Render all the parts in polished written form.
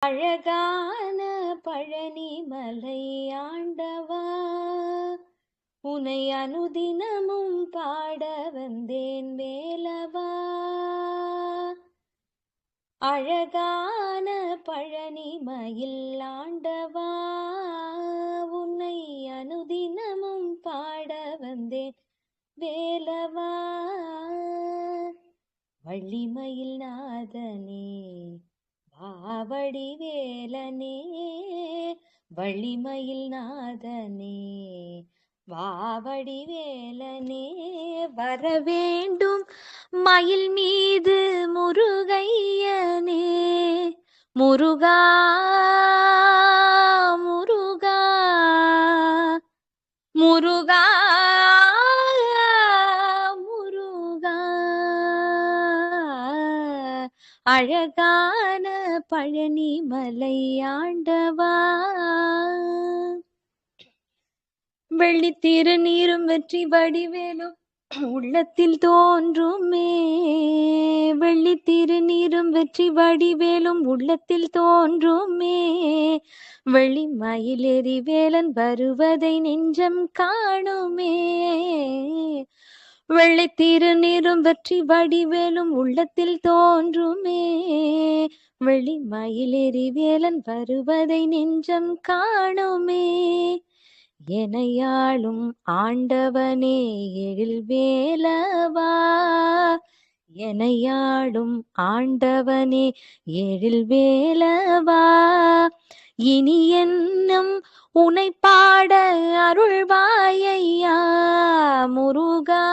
அழகான பழனிமலை ஆண்டவா, உனை அனுதினமும் பாட வந்தேன் வேலவா. அழகான பழனிமயில் ஆண்டவா, உன்னை அனுதினமும் பாட வந்தேன் வேலவா. வள்ளிமயில் நாதனே வாவடி வேலனே, வள்ளிமயில் நாதனே வாவடி வேலனே, வரவேண்டும் மயில் மீது முருகையனே, முருகா முருகா முருகா முருகா. அழகான பழனிமலை ஆண்டவா, வெள்ளி திருநீரும் வெற்றி வடிவேலும் உள்ளத்தில் தோன்றுமே, வெள்ளி திருநீரும் வெற்றி வடிவேலும் உள்ளத்தில் தோன்றுமே, வெள்ளி மயிலேறி வேலன் வருவதை நெஞ்சம் காணுமே, வெள்ளி திருநீரும் வெற்றி வடிவேலும் உள்ளத்தில் தோன்றுமே, வெள்ளி மயிலேறி வேலன் வருவதை நெஞ்சம் காணுமே. எனையாளும் ஆண்டவனே எழில் வேலவா, எனையாளும் ஆண்டவனே எழில் வேலவா, இனி என்னும் உனை பாட அருள்வாயையா, முருகா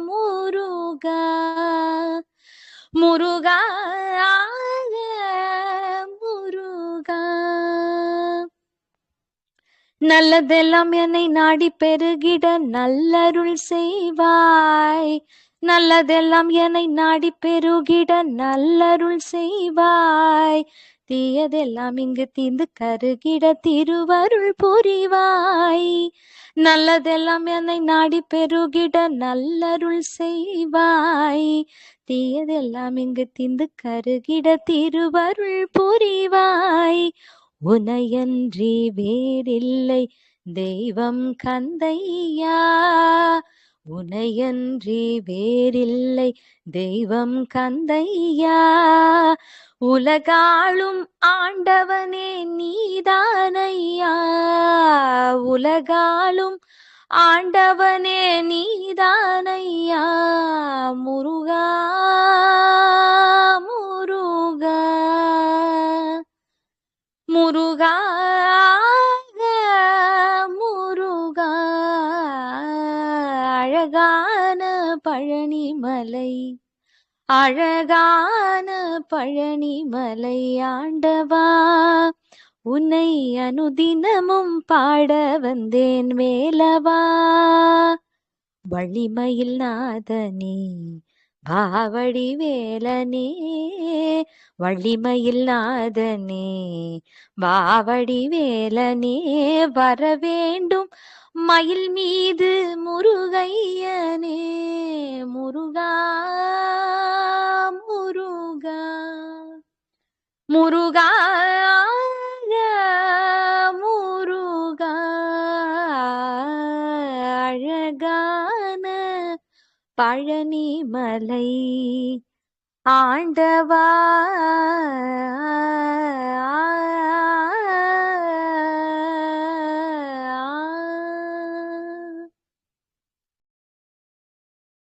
முருகா முருகா முருகா. நல்லதெல்லாம் என்னை நாடி பெருகிட நல்லருள் செய்வாய், நல்லதெல்லாம் என்னை நாடி பெருகிட நல்லருள் செய்வாய், தீயதெல்லாம் இங்கு தீர்ந்து கருகிட திருவருள் புரிவாய், நல்லதெல்லாம் என்னை நாடி பெருகிட நல்லருள் செய்வாய், தீயதெல்லாம் இங்கு தீர்ந்து கருகிட திருவருள் புரிவாய். உனையன்றி வேறில்லை தெய்வம் கந்தையா, உனையன்றி வேறில்லை தெய்வம் கந்தையா, உலகாளும் ஆண்டவனே நீதானையா, உலகாளும் ஆண்டவனே நீதானையா, முருகா முருகா முருகா முருகா. அழகான பழனிமலை, அழகான பழனிமலை ஆண்டவா, உன்னை அனுதினமும் பாட வந்தேன் வேலவா. வள்ளிமயில் நாதனே பாவடி வேலனே, வள்ளிமயில் நாதனே பாவடி வேலனே, வரவேண்டும் மயில் மீது முருகையனே, முருகா முருகா முருகா முருகா. அழகான பழனிமலை ஆண்டவா.